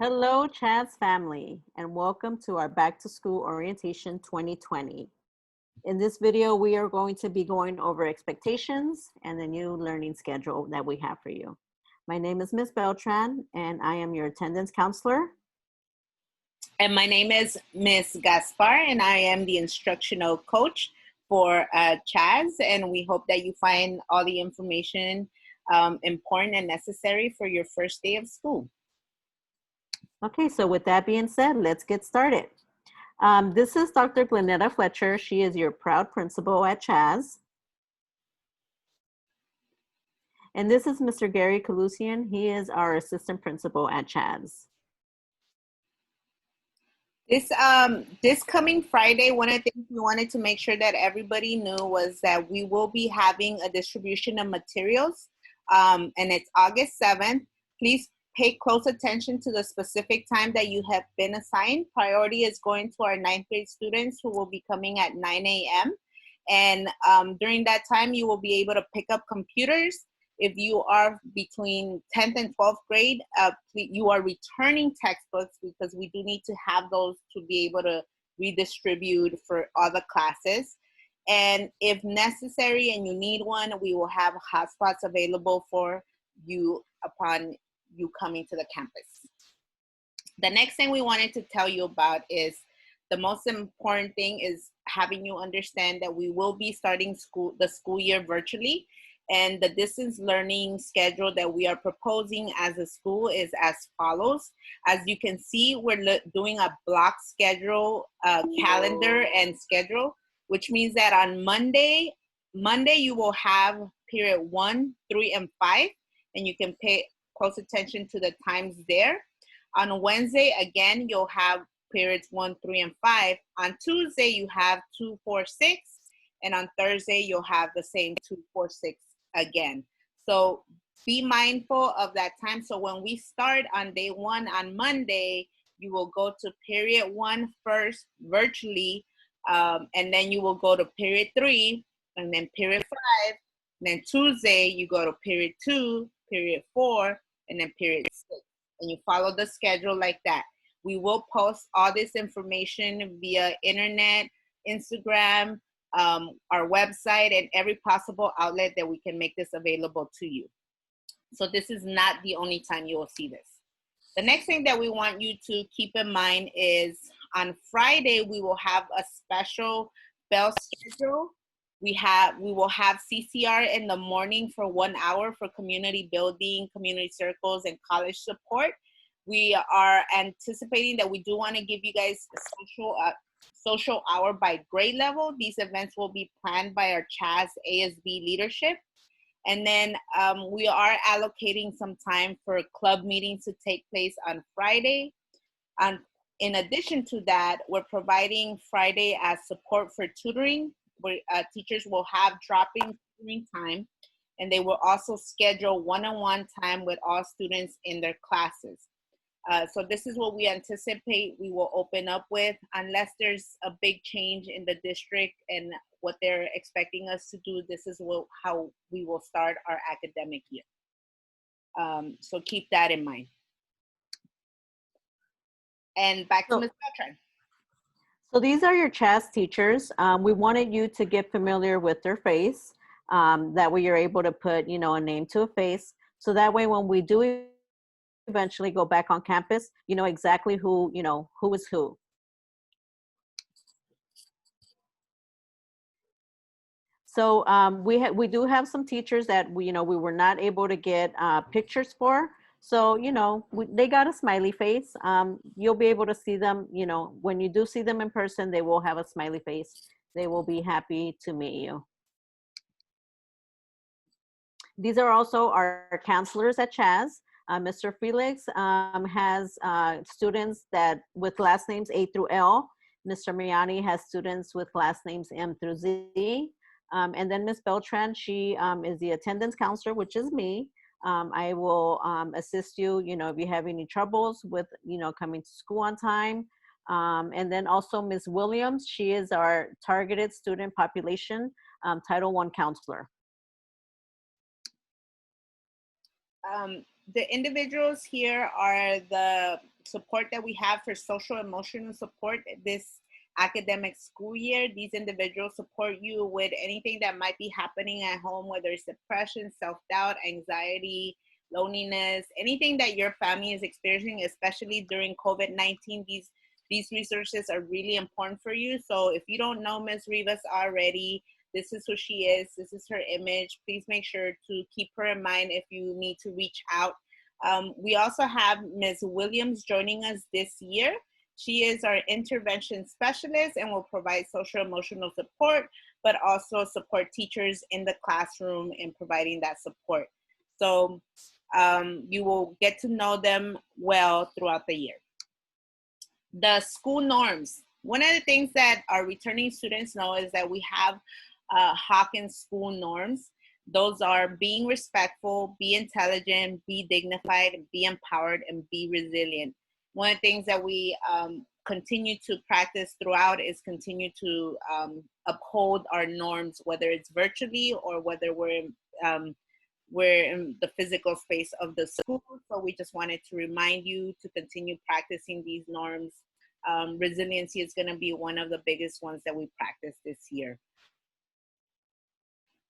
Hello, CHAS family, and welcome to our Back to School Orientation 2020. In this video, we are going to be going over expectations and the new learning schedule that we have for you. My name is Ms. Beltran, and I am your attendance counselor. And my name is Ms. Gaspar, and I am the instructional coach for CHAS, and we hope that you find all the information important and necessary for your first day of school. Okay, so with that being said, let's get started. This is Dr. Glenetta Fletcher. She is your proud principal at CHAS. And this is Mr. Gary Kalusian. He is our assistant principal at CHAS. This coming Friday, one of the things we wanted to make sure that everybody knew was that we will be having a distribution of materials, and it's August 7th. Please pay close attention to the specific time that you have been assigned. Priority is going to our 9th grade students who will be coming at 9 a.m. And during that time, you will be able to pick up computers. If you are between 10th and 12th grade, you are returning textbooks because we do need to have those to be able to redistribute for other classes. And if necessary and you need one, we will have hotspots available for you upon you coming to the campus. The next thing we wanted to tell you about is the most important thing is having you understand that we will be starting the school year virtually. And the distance learning schedule that we are proposing as a school is as follows. As you can see, we're doing a block schedule, calendar and schedule, which means that on Monday you will have period 1, 3, and 5, and you can pay close attention to the times there. On Wednesday, again, you'll have periods 1, 3, and 5. On Tuesday, you have 2, 4, 6, and on Thursday, you'll have the same 2, 4, 6. Again. So be mindful of that time. So when we start on day 1 on Monday, you will go to period 1 first virtually, and then you will go to period 3, and then period 5. And then Tuesday, you go to period 2, period 4, and then period 6. And you follow the schedule like that. We will post all this information via internet, Instagram, our website, and every possible outlet that we can make this available to you. So this is not the only time you will see this. The next thing that we want you to keep in mind is on Friday, we will have a special bell schedule. We will have CCR in the morning for 1 hour for community building, community circles, and college support. We are anticipating that we do want to give you guys a social hour by grade level. These events will be planned by our CHAS ASB leadership. And then we are allocating some time for club meetings to take place on Friday. And in addition to that, we're providing Friday as support for tutoring, where teachers will have drop-in tutoring time, and they will also schedule one-on-one time with all students in their classes. So this is what we anticipate we will open up with, unless there's a big change in the district and what they're expecting us to do. This is how we will start our academic year. So keep that in mind. And back to Ms. Beltran. So these are your CHAS teachers. We wanted you to get familiar with their face. That way you're able to put, a name to a face. So that way when we do eventually go back on campus, you know exactly who is who. So we do have some teachers that we were not able to get pictures for. So they got a smiley face. You'll be able to see them. When you do see them in person, they will have a smiley face. They will be happy to meet you. These are also our counselors at CHAS. Mr. Felix has students with last names A through L. Mr. Mariani has students with last names M through Z. And then Ms. Beltran, she is the attendance counselor, which is me. I will assist you, if you have any troubles with, coming to school on time. And then also Ms. Williams, she is our targeted student population Title I counselor. The individuals here are the support that we have for social emotional support this academic school year. These individuals support you with anything that might be happening at home, whether it's depression, self-doubt, anxiety, loneliness, anything that your family is experiencing, especially during COVID-19. These resources are really important for you. So if you don't know Ms. Rivas already, this is who she is, this is her image. Please make sure to keep her in mind if you need to reach out. We also have Ms. Williams joining us this year. She is our intervention specialist and will provide social emotional support, but also support teachers in the classroom in providing that support. So you will get to know them well throughout the year. The school norms. One of the things that our returning students know is that we have Hawkins school norms. Those are being respectful, be intelligent, be dignified, be empowered, and be resilient. One of the things that we continue to practice throughout is continue to uphold our norms, whether it's virtually or whether we're in the physical space of the school. So we just wanted to remind you to continue practicing these norms. Resiliency is going to be one of the biggest ones that we practice this year.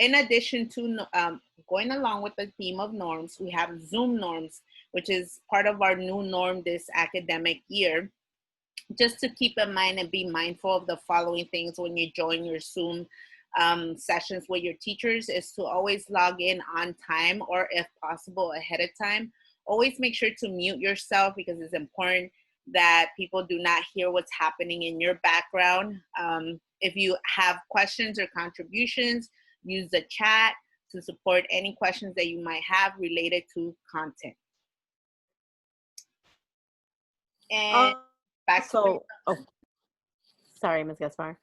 In addition to going along with the theme of norms, we have Zoom norms, which is part of our new norm this academic year. Just to keep in mind and be mindful of the following things when you join your Zoom sessions with your teachers is to always log in on time, or if possible ahead of time. Always make sure to mute yourself because it's important that people do not hear what's happening in your background. If you have questions or contributions, use the chat to support any questions that you might have related to content. And back to sorry, Ms. Gaspar.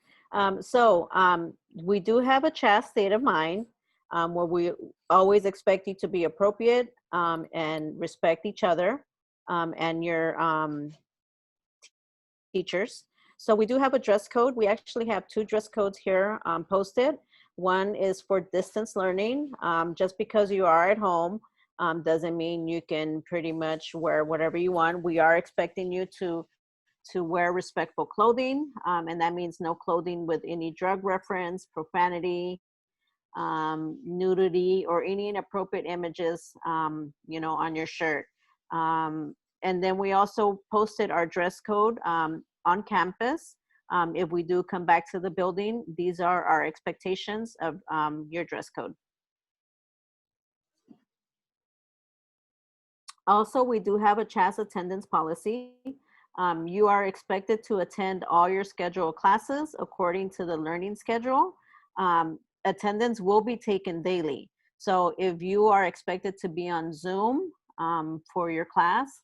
We do have a CHAS state of mind where we always expect you to be appropriate and respect each other and your teachers. So we do have a dress code. We actually have 2 dress codes here posted. One is for distance learning. Just because you are at home doesn't mean you can pretty much wear whatever you want. We are expecting you to wear respectful clothing, and that means no clothing with any drug reference, profanity, nudity, or any inappropriate images, you know, on your shirt. And then we also posted our dress code on campus. If we do come back to the building, these are our expectations of your dress code. Also, we do have a CHAS attendance policy. You are expected to attend all your scheduled classes according to the learning schedule. Attendance will be taken daily. So if you are expected to be on Zoom for your class,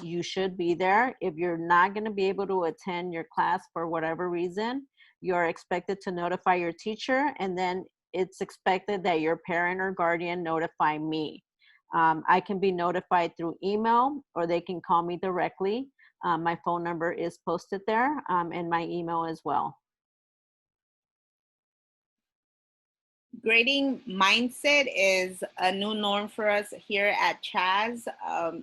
you should be there. If you're not going to be able to attend your class for whatever reason, you're expected to notify your teacher, and then it's expected that your parent or guardian notify me. I can be notified through email, or they can call me directly. My phone number is posted there, and my email as well. Grading mindset is a new norm for us here at CHAS.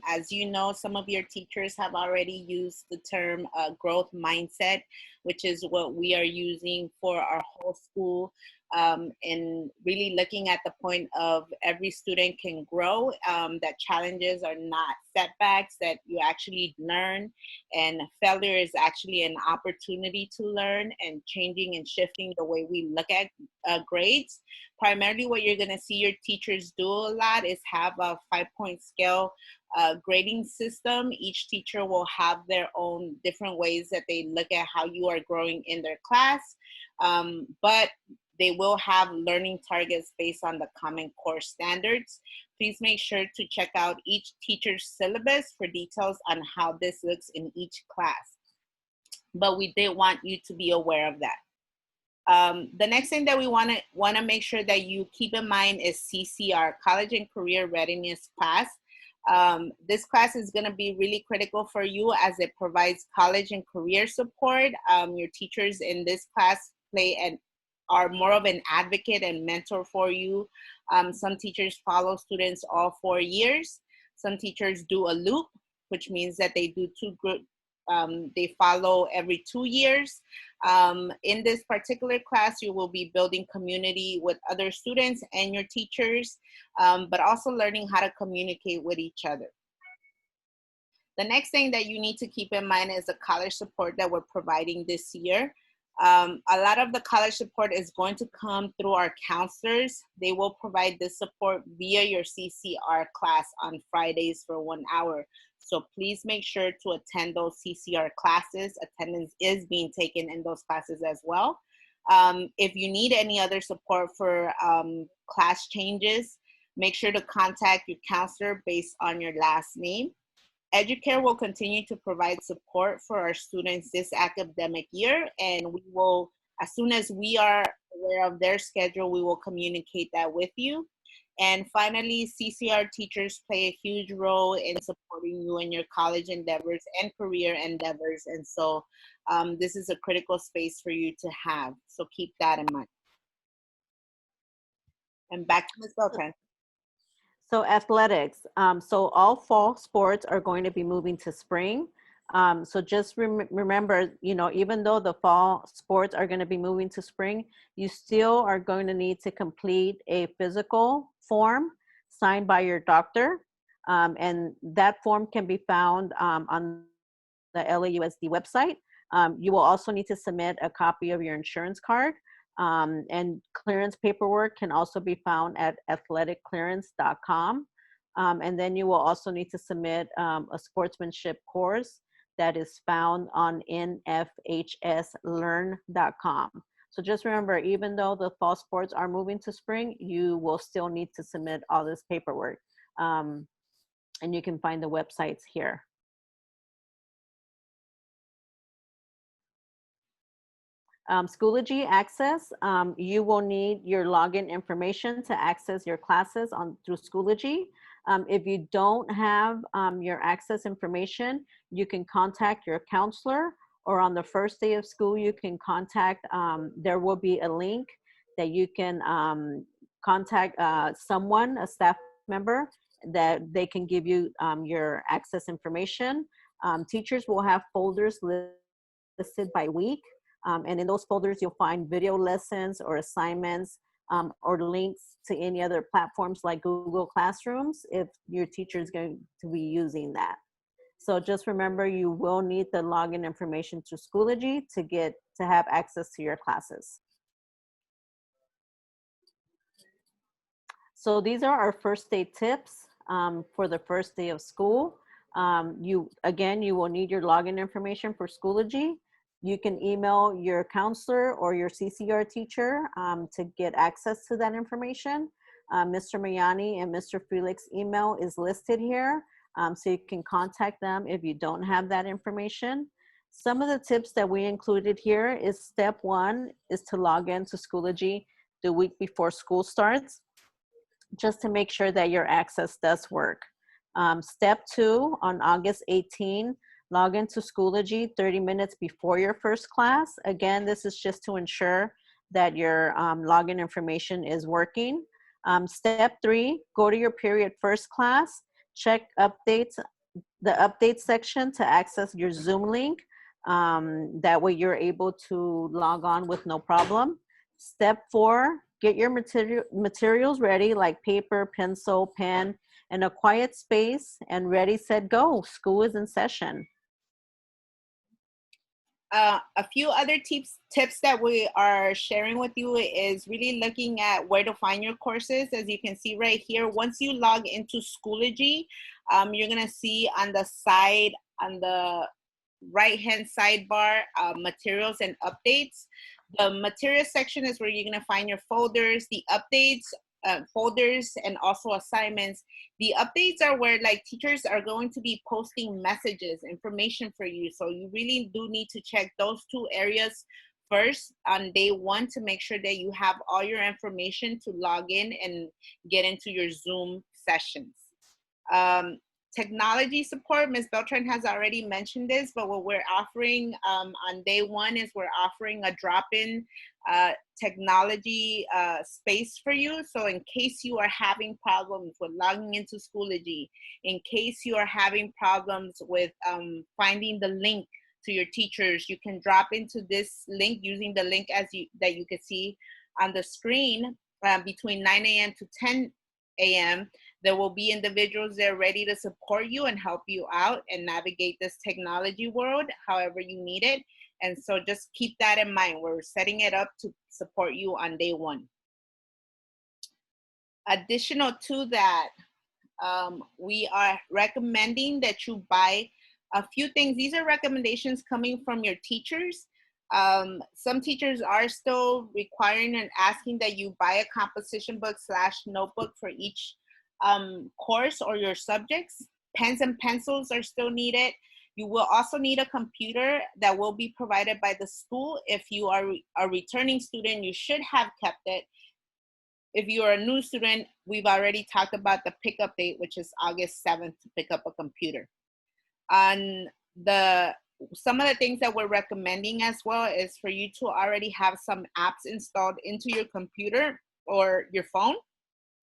As you know, some of your teachers have already used the term growth mindset, which is what we are using for our whole school. And really looking at the point of every student can grow, that challenges are not setbacks, that you actually learn, and failure is actually an opportunity to learn, and changing and shifting the way we look at grades. Primarily what you're going to see your teachers do a lot is have a 5-point scale grading system. Each teacher will have their own different ways that they look at how you are growing in their class, but they will have learning targets based on the Common Core standards. Please make sure to check out each teacher's syllabus for details on how this looks in each class. But we did want you to be aware of that. The next thing that we want to make sure that you keep in mind is CCR, College and Career Readiness class. This class is going to be really critical for you as it provides college and career support. Your teachers in this class are more of an advocate and mentor for you. Some teachers follow students all 4 years. Some teachers do a loop. which means that they do two group. They follow every 2 years. In this particular class, you will be building community with other students and your teachers, but also learning how to communicate with each other. The next thing that you need to keep in mind is the college support that we're providing this year. A lot of the college support is going to come through our counselors. They will provide this support via your CCR class on Fridays for 1 hour. So please make sure to attend those CCR classes. Attendance is being taken in those classes as well. If you need any other support for class changes, make sure to contact your counselor based on your last name. Educare will continue to provide support for our students this academic year, and we will, as soon as we are aware of their schedule, we will communicate that with you. And finally, CCR teachers play a huge role in supporting you in your college endeavors and career endeavors. And so this is a critical space for you to have. So keep that in mind. And back to Ms. Beltran. So athletics. So all fall sports are going to be moving to spring. So just remember, you know, even though the fall sports are going to be moving to spring, you still are going to need to complete a physical form signed by your doctor. And that form can be found on the LAUSD website. You will also need to submit a copy of your insurance card. And clearance paperwork can also be found at athleticclearance.com. And then you will also need to submit a sportsmanship course that is found on nfhslearn.com. So just remember, even though the fall sports are moving to spring, you will still need to submit all this paperwork. And you can find the websites here. Schoology access, you will need your login information to access your classes through Schoology. If you don't have your access information, you can contact your counselor, or on the first day of school, you can contact, there will be a link that you can contact someone, a staff member, that they can give you your access information. Teachers will have folders listed by week. And in those folders, you'll find video lessons or assignments or links to any other platforms like Google Classrooms if your teacher is going to be using that. So just remember, you will need the login information to Schoology to have access to your classes. So these are our first day tips for the first day of school. You will need your login information for Schoology. You can email your counselor or your CCR teacher to get access to that information. Mr. Mayani and Mr. Felix's email is listed here, so you can contact them if you don't have that information. Some of the tips that we included here is step 1 is to log in to Schoology the week before school starts, just to make sure that your access does work. Step 2, on August 18, log into Schoology 30 minutes before your first class. Again, this is just to ensure that your login information is working. Step 3, go to your period first class, check updates, the update section to access your Zoom link. That way you're able to log on with no problem. Step 4, get your materials ready, like paper, pencil, pen, and a quiet space, and ready, set, go. School is in session. A few other tips that we are sharing with you is really looking at where to find your courses. As you can see right here, once you log into Schoology, you're gonna see on the side, on the right-hand sidebar, materials and updates. The materials section is where you're gonna find your folders, the updates, folders, and also assignments. The updates are where like teachers are going to be posting messages, information for you. So you really do need to check those 2 areas first on day 1 to make sure that you have all your information to log in and get into your Zoom sessions. Technology support, Ms. Beltran has already mentioned this, but what we're offering on day one is we're offering a drop-in technology space for you. So in case you are having problems with logging into Schoology, in case you are having problems with finding the link to your teachers, you can drop into this link using the link that you can see on the screen between 9 a.m. to 10 a.m. There will be individuals there ready to support you and help you out and navigate this technology world however you need it. And so just keep that in mind. We're setting it up to support you on day one. Additional to that, we are recommending that you buy a few things. These are recommendations coming from your teachers. Some teachers are still requiring and asking that you buy a composition book / notebook for each course or your subjects. Pens and pencils are still needed. You will also need a computer that will be provided by the school. If you are a returning student, you should have kept it. If you are a new student, we've already talked about the pickup date, which is August 7th to pick up a computer. And some of the things that we're recommending as well is for you to already have some apps installed into your computer or your phone,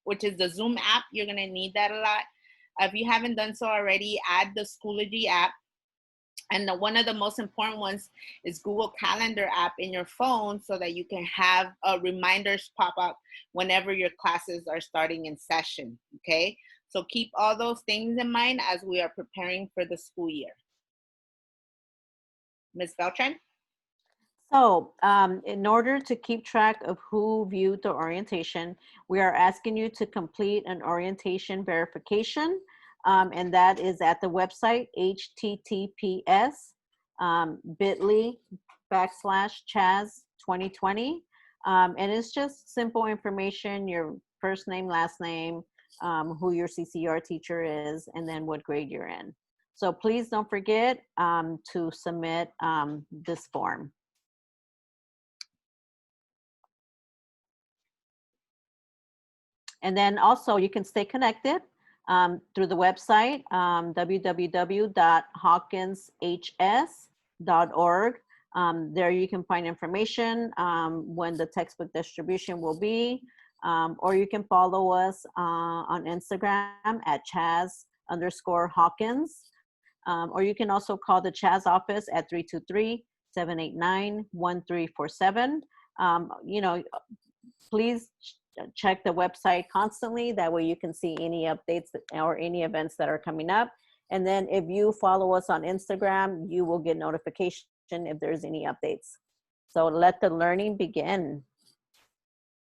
which is the Zoom app. You're gonna need that a lot. If you haven't done so already, add the Schoology app. And one of the most important ones is Google Calendar app in your phone so that you can have reminders pop up whenever your classes are starting in session, okay? So keep all those things in mind as we are preparing for the school year. Ms. Beltran? So in order to keep track of who viewed the orientation, we are asking you to complete an orientation verification, and that is at the website, https://bit.ly/CHAS 2020. And it's just simple information, your first name, last name, who your CCR teacher is, and then what grade you're in. So please don't forget to submit this form. And then also you can stay connected through the website, www.hawkinshs.org. There you can find information when the textbook distribution will be, or you can follow us on Instagram at Chaz_Hawkins, or you can also call the CHAS office at 323-789-1347. You know, please check the website constantly. That way you can see any updates or any events that are coming up. And then if you follow us on Instagram, you will get notification if there's any updates. So let the learning begin.